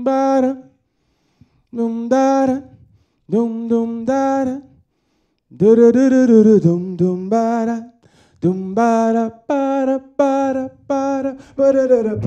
Ba-da, dum da-da, dum dum da-da, do-do-do-do-do-dum dum ba-da, dum ba-da, ba-da, ba-da, ba-da, ba-da-da-da.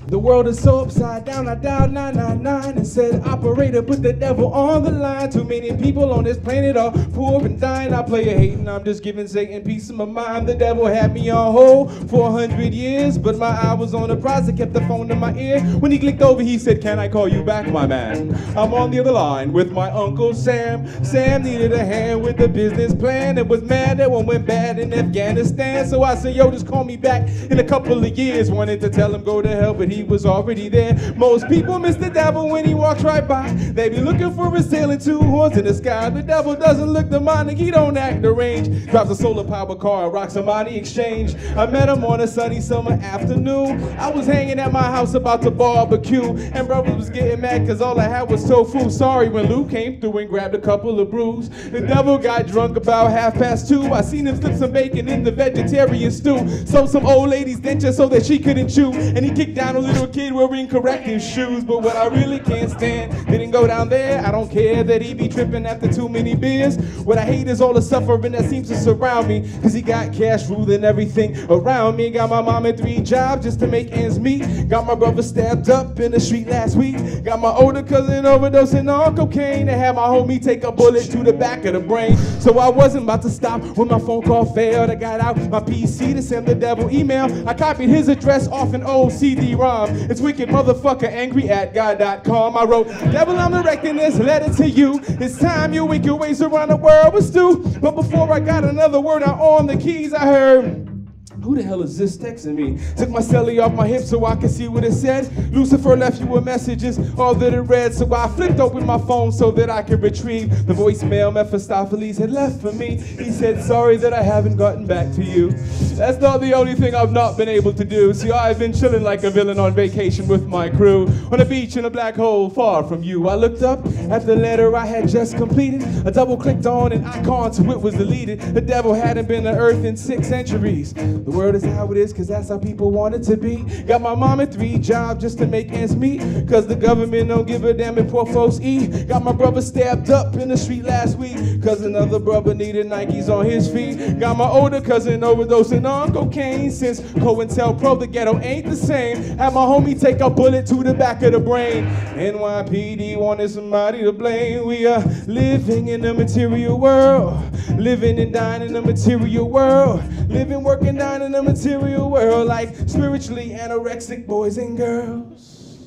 The world is so upside down, I dialed 999 and said, operator, put the devil on the line. Too many people on this planet are poor and dying. I play a hating, I'm just giving Satan peace of my mind. The devil had me on hold for 100 years, but my eye was on the prize. I kept the phone to my ear. When he clicked over, he said, can I call you back, my man? I'm on the other line with my Uncle Sam. Sam needed a hand with the business plan and was mad that one went bad in Afghanistan. So I said, yo, just call me back in a couple of years. Wanted to tell him go to hell, but he was already there. Most people miss the devil when he walks right by. They be looking for a sailing 2 horns in the sky. The devil doesn't look demonic, he don't act deranged. Drives a solar powered car, rocks a money exchange. I met him on a sunny summer afternoon. I was hanging at my house about to barbecue, and brother was getting mad cause all I had was tofu. Sorry when Lou came through and grabbed a couple of brews. The devil got drunk about 2:30. I seen him slip some bacon in the vegetarian stew. Sold some old lady's denture so that she couldn't chew, and he kicked down a little kid wearing corrective shoes. But what I really can't stand didn't go down there. I don't care that he be tripping after too many beers. What I hate is all the suffering that seems to surround me, cause he got cash ruling everything around me. Got my mom at 3 jobs just to make ends meet. Got my brother stabbed up in the street last week. Got my older cousin overdosing on cocaine, and had my homie take a bullet to the back of the brain. So I wasn't about to stop when my phone call failed. I got out my PC to send the devil email. I copied his address off an old CD-ROM. It's wicked motherfucker angry at God.com. I wrote, devil, I'm directing this letter to you. It's time your wicked ways around the world was due. But before I got another word out on the keys, I heard, who the hell is this texting me? Took my celly off my hip so I could see what it said. Lucifer left you with messages, all that it read. So I flipped open my phone so that I could retrieve the voicemail Mephistopheles had left for me. He said, sorry that I haven't gotten back to you. That's not the only thing I've not been able to do. See, I've been chilling like a villain on vacation with my crew, on a beach in a black hole far from you. I looked up at the letter I had just completed. I double-clicked on an icon to it was deleted. The devil hadn't been to Earth in 6 centuries. The world is how it is, cause that's how people want it to be. Got my mom at 3 jobs just to make ends meet, cause the government don't give a damn if poor folks eat. Got my brother stabbed up in the street last week, cause another brother needed Nikes on his feet. Got my older cousin overdosing on cocaine. Since COINTELPRO, the ghetto ain't the same. Had my homie take a bullet to the back of the brain. NYPD wanted somebody to blame. We are living in a material world, living and dying in a material world, living, working, dying in a material world, like spiritually anorexic boys and girls.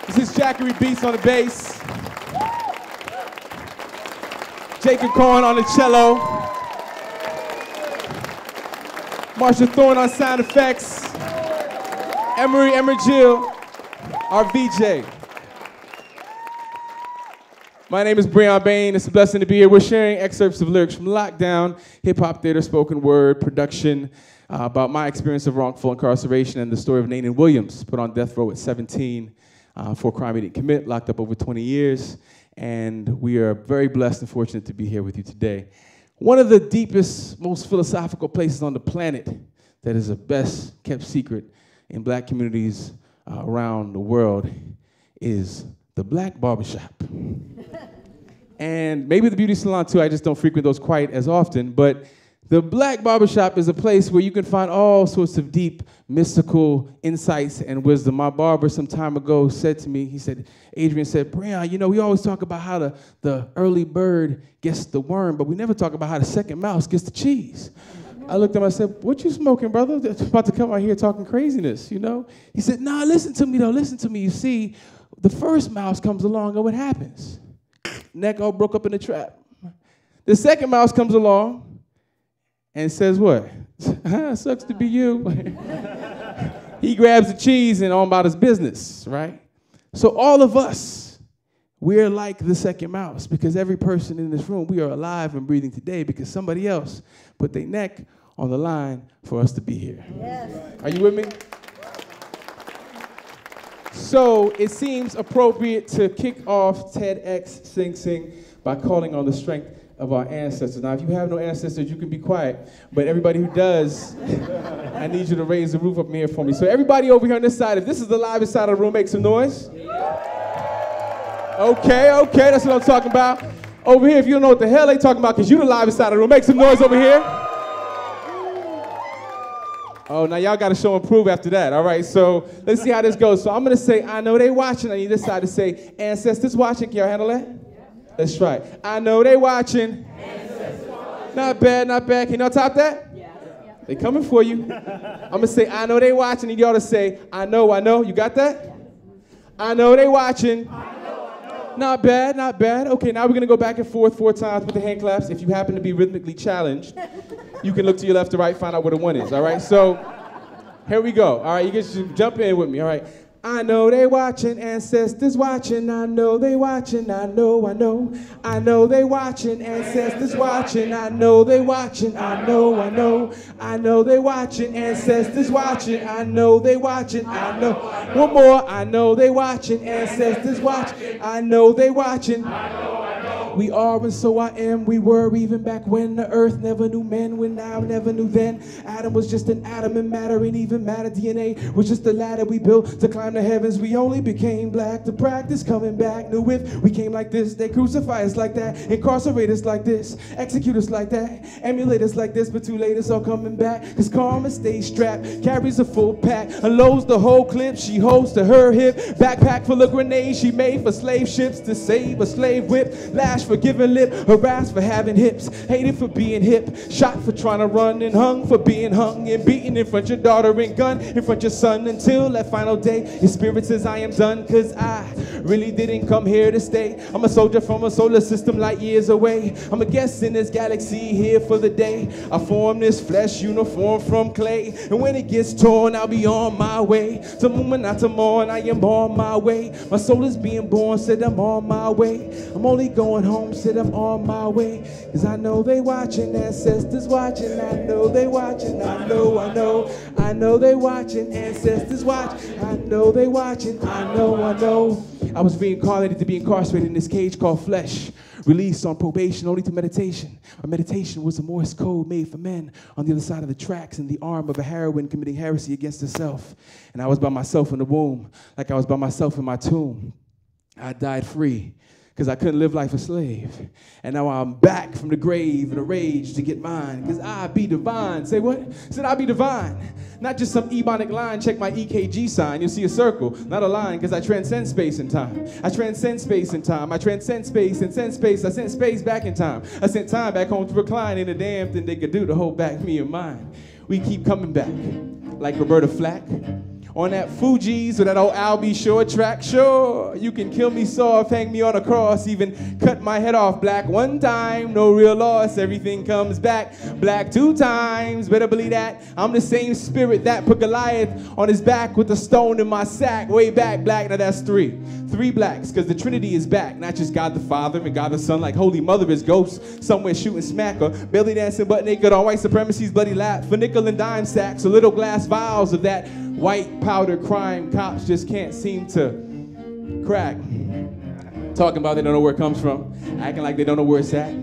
This is Jackery Beats on the bass, Jacob Cohen on the cello, Marsha Thorne on sound effects, Emery Jill, our VJ. My name is Bryonn Bain. It's a blessing to be here. We're sharing excerpts of lyrics from Lockdown, hip-hop theater, spoken word, production, about my experience of wrongful incarceration and the story of Nathan Williams, put on death row at 17 for a crime he didn't commit, locked up over 20 years. And we are very blessed and fortunate to be here with you today. One of the deepest, most philosophical places on the planet that is the best kept secret in black communities around the world is the Black Barbershop. And maybe the beauty salon too, I just don't frequent those quite as often, but the Black Barbershop is a place where you can find all sorts of deep, mystical insights and wisdom. My barber some time ago said to me, he said, Adrian said, Bryonn, you know, we always talk about how the early bird gets the worm, but we never talk about how the second mouse gets the cheese. I looked at him, I said, what you smoking, brother? That's about to come out here talking craziness, you know? He said, nah, listen to me though, listen to me. You see, the first mouse comes along and what happens? Neck all broke up in the trap. The second mouse comes along and says what? Sucks to be you. He grabs the cheese and on about his business, right? So all of us, we're like the second mouse because every person in this room, we are alive and breathing today because somebody else put their neck on the line for us to be here. Yes. Are you with me? So it seems appropriate to kick off TEDxSingSing by calling on the strength of our ancestors. Now, if you have no ancestors, you can be quiet. But everybody who does, I need you to raise the roof up here for me. So everybody over here on this side, if this is the livest side of the room, make some noise. Okay, that's what I'm talking about. Over here, if you don't know what the hell they talking about, because you're the livest side of the room, make some noise over here. Oh, now y'all got to show and prove after that. All right, so let's see how this goes. So I'm going to say, I know they watching. I need this side to say, ancestors watching. Can y'all handle that? Let's try it. I know they watching. Not bad, not bad. Can y'all top that? Yeah. They coming for you. I'm going to say, I know they watching. Need y'all to say, I know. You got that? I know they watching. Not bad, not bad. Okay, now we're going to go back and forth 4 times with the hand claps. If you happen to be rhythmically challenged, you can look to your left or right, find out where the one is, all right? So here we go. All right, you guys should jump in with me, all right? I know they watching, ancestors watching. I know they watching, I know. I know they watching, ancestors watching. I know they watching, I know. I know they watching, ancestors watching. I know they watching, I know. One more, I know they watching, ancestors watching. I know they watching. We are and so I am, we were even back when the earth never knew men, when now never knew then. Adam was just an atom and matter ain't even matter. DNA was just a ladder we built to climb the heavens. We only became black to practice coming back. Knew if we came like this, they crucify us like that, incarcerate us like this, execute us like that, emulate us like this, but too late it's all coming back. Cause karma stays strapped, carries a full pack, unloads the whole clip she holds to her hip. Backpack full of grenades she made for slave ships to save a slave whip. Lash for giving lip, harassed for having hips, hated for being hip, shot for trying to run, and hung for being hung, and beaten in front of your daughter and gun in front of your son until that final day. Your spirit says I am done, cause I really didn't come here to stay. I'm a soldier from a solar system light years away. I'm a guest in this galaxy here for the day. I form this flesh uniform from clay, and when it gets torn I'll be on my way to moon, not to morn. I am on my way. My soul is being born, said I'm on my way. I'm only going home, said I'm on my way. Cause I know they watching, ancestors watching. I know they watching, I know. I know they watching, ancestors watching. I know they watching, I know. I was reincarnated to be incarcerated in this cage called flesh. Released on probation only to meditation. My meditation was a Morse code made for men on the other side of the tracks in the arm of a heroine committing heresy against herself. And I was by myself in the womb, like I was by myself in my tomb. I died free, because I couldn't live life a slave. And now I'm back from the grave in a rage to get mine, because I be divine. Say what? Said I be divine. Not just some ebonic line, check my EKG sign. You'll see a circle, not a line, because I transcend space and time. I transcend space and time. I transcend space and send space. I sent space back in time. I sent time back home to recline. Ain't a damn thing they could do to hold back me and mine. We keep coming back, like Roberta Flack. On that Fuji's or that old Albie Shore track, sure, you can kill me soft, hang me on a cross, even cut my head off black one time, no real loss, everything comes back black 2 times, better believe that. I'm the same spirit that put Goliath on his back with a stone in my sack, way back black. Now that's 3 blacks, because the Trinity is back, not just God the Father and God the Son, like Holy Mother is ghosts, somewhere shooting smack, or belly dancing butt naked on white supremacy's bloody lap, for nickel and dime sacks, or little glass vials of that white powder crime cops just can't seem to crack. Talking about they don't know where it comes from, acting like they don't know where it's at.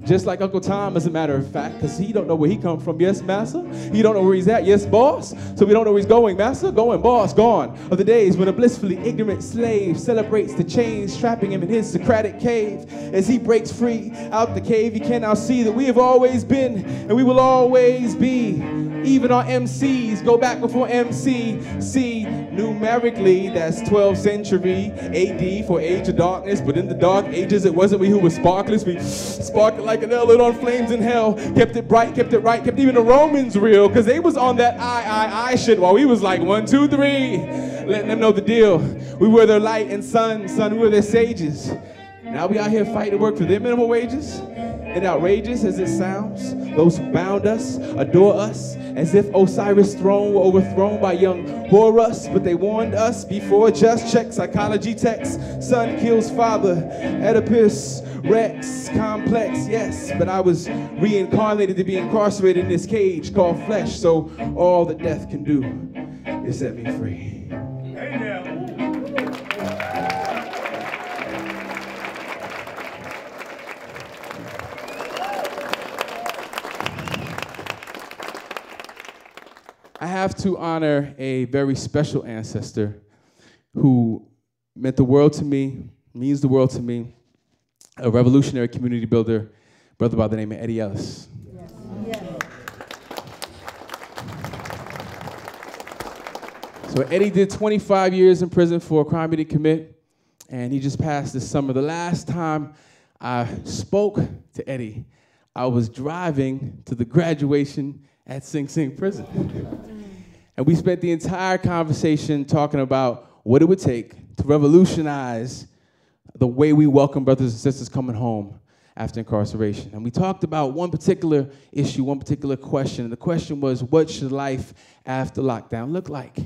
Just like Uncle Tom, as a matter of fact, because he don't know where he come from. Yes, master? He don't know where he's at. Yes, boss? So we don't know where he's going, master? Going, boss, gone. Are the days when a blissfully ignorant slave celebrates the chains trapping him in his Socratic cave. As he breaks free out the cave, he can now see that we have always been and we will always be. Even our MCs go back before MC. See, numerically, that's 12th century AD for age of darkness. But in the dark ages, it wasn't we who were sparkless. We sparkled like an lit on flames in hell. Kept it bright, kept it right, kept even the Romans real. Because they was on that I shit while we was like 1, 2, 3. Letting them know the deal. We were their light and sun, we were their sages. Now we out here fighting to work for their minimum wages. And outrageous as it sounds, those who bound us, adore us, as if Osiris' throne were overthrown by young Horus, but they warned us before. Just check psychology text. Son kills father, Oedipus Rex complex, yes, but I was reincarnated to be incarcerated in this cage called flesh, so all that death can do is set me free. Hey now. I have to honor a very special ancestor who meant the world to me, means the world to me, a revolutionary community builder, brother by the name of Eddie Ellis. Yes. Yes. So Eddie did 25 years in prison for a crime he didn't commit, and he just passed this summer. The last time I spoke to Eddie, I was driving to the graduation at Sing Sing prison. And we spent the entire conversation talking about what it would take to revolutionize the way we welcome brothers and sisters coming home after incarceration. And we talked about one particular issue, one particular question. And the question was, what should life after lockdown look like?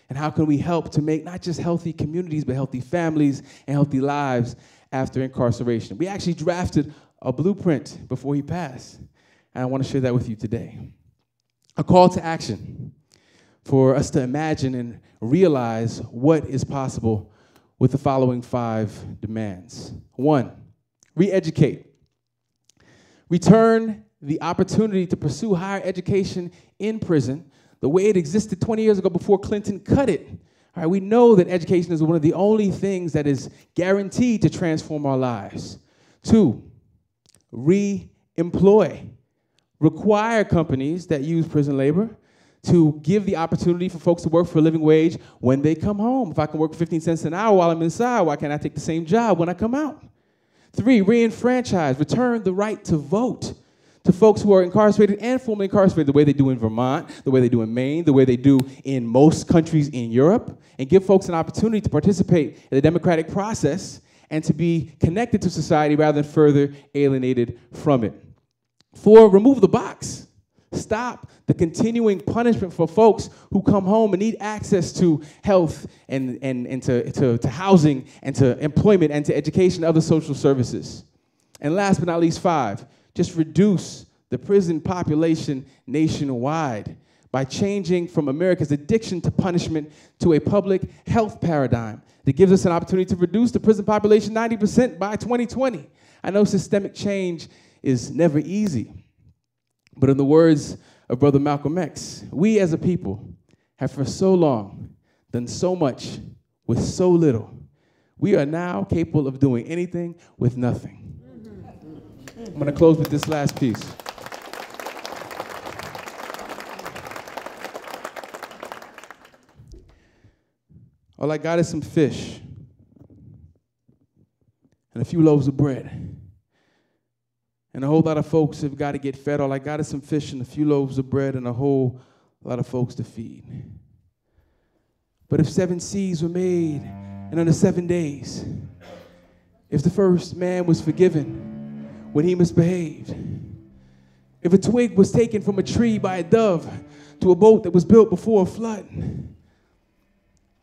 And how can we help to make not just healthy communities, but healthy families and healthy lives after incarceration? We actually drafted a blueprint before he passed. And I want to share that with you today. A call to action for us to imagine and realize what is possible with the following 5 demands. 1, re-educate. Return the opportunity to pursue higher education in prison the way it existed 20 years ago before Clinton cut it. All right, we know that education is one of the only things that is guaranteed to transform our lives. 2, re-employ. Require companies that use prison labor to give the opportunity for folks to work for a living wage when they come home. If I can work for 15 cents an hour while I'm inside, why can't I take the same job when I come out? 3, re-enfranchise. Return the right to vote to folks who are incarcerated and formerly incarcerated the way they do in Vermont, the way they do in Maine, the way they do in most countries in Europe, and give folks an opportunity to participate in the democratic process and to be connected to society rather than further alienated from it. 4, remove the box. Stop the continuing punishment for folks who come home and need access to health and to housing and to employment and to education and other social services. And last but not least, 5, just reduce the prison population nationwide by changing from America's addiction to punishment to a public health paradigm that gives us an opportunity to reduce the prison population 90% by 2020. I know systemic change is never easy, but in the words of Brother Malcolm X, we as a people have for so long done so much with so little. We are now capable of doing anything with nothing. I'm going to close with this last piece. All I got is some fish and a few loaves of bread. And a whole lot of folks have got to get fed. All I got is some fish and a few loaves of bread and a whole lot of folks to feed. But if 7 seas were made in under 7 days, if the first man was forgiven when he misbehaved, if a twig was taken from a tree by a dove to a boat that was built before a flood,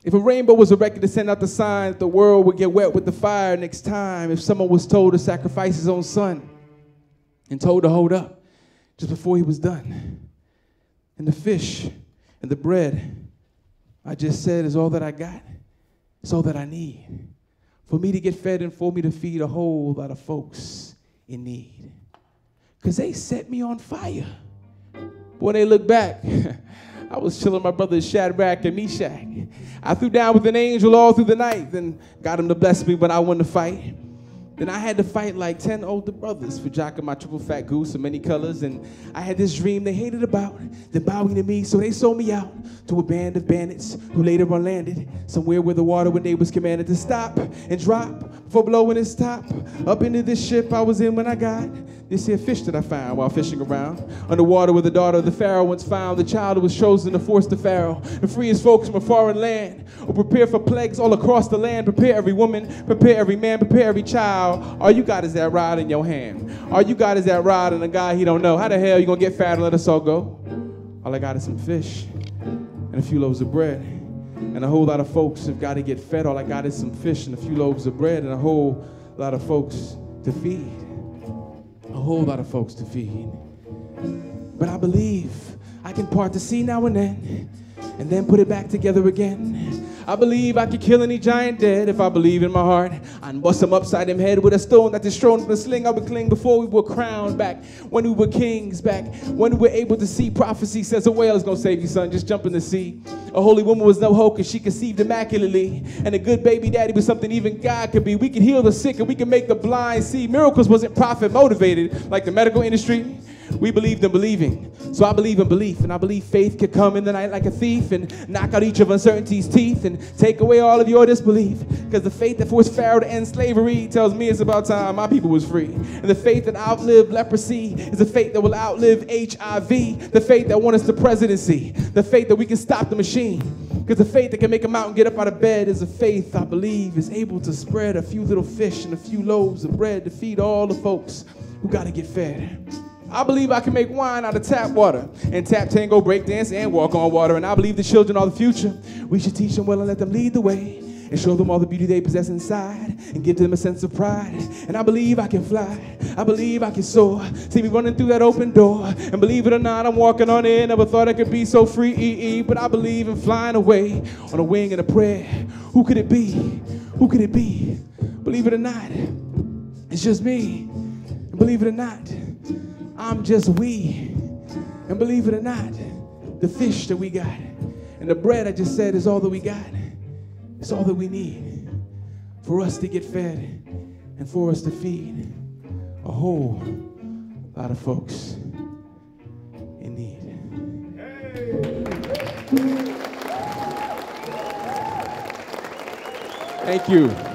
if a rainbow was erected to send out the sign that the world would get wet with the fire next time, if someone was told to sacrifice his own son and told to hold up just before he was done, and the fish and the bread I just said is all that I got, it's all that I need for me to get fed and for me to feed a whole lot of folks in need. Because they set me on fire. When they look back, I was chilling with my brothers Shadrach and Meshach. I threw down with an angel all through the night, then got him to bless me when I won the fight. Then I had to fight like 10 older brothers for jocking my triple fat goose of many colors. And I had this dream they hated about, them bowing to me. So they sold me out to a band of bandits who later on landed somewhere where the water one day was commanded to stop and drop before blowing its top. Up into this ship I was in when I got this here fish that I found while fishing around underwater where the daughter of the Pharaoh once found the child who was chosen to force the Pharaoh and free his folks from a foreign land. Or prepare for plagues all across the land. Prepare every woman, prepare every man, prepare every child. All you got is that rod in your hand. All you got is that rod and a guy he don't know. How the hell you gonna get fat and let us all go? All I got is some fish and a few loaves of bread. And a whole lot of folks have got to get fed. All I got is some fish and a few loaves of bread and a whole lot of folks to feed. A whole lot of folks to feed. But I believe I can part the sea now and then put it back together again. I believe I could kill any giant dead if I believe in my heart. I'd bust him upside him head with a stone that is thrown from a sling. I would cling before we were crowned back, when we were kings back, when we were able to see prophecy says a whale is gonna save you, son, just jump in the sea. A holy woman was no hope, and she conceived immaculately, and a good baby daddy was something even God could be. We could heal the sick and we could make the blind see. Miracles wasn't profit motivated like the medical industry. We believed in believing. So I believe in belief, and I believe faith could come in the night like a thief and knock out each of uncertainty's teeth and take away all of your disbelief. Because the faith that forced Pharaoh to end slavery tells me it's about time my people was free. And the faith that outlived leprosy is the faith that will outlive HIV. The faith that won us the presidency. The faith that we can stop the machine. Because the faith that can make a mountain get up out of bed is a faith I believe is able to spread a few little fish and a few loaves of bread to feed all the folks who gotta get fed. I believe I can make wine out of tap water and tap tango, break dance, and walk on water. And I believe the children are the future. We should teach them well and let them lead the way and show them all the beauty they possess inside and give them a sense of pride. And I believe I can fly. I believe I can soar. See me running through that open door. And believe it or not, I'm walking on air. Never thought I could be so free. But I believe in flying away on a wing and a prayer. Who could it be? Who could it be? Believe it or not, it's just me. And believe it or not, I'm just we. And believe it or not, the fish that we got and the bread I just said is all that we got. It's all that we need for us to get fed and for us to feed a whole lot of folks in need. Thank you.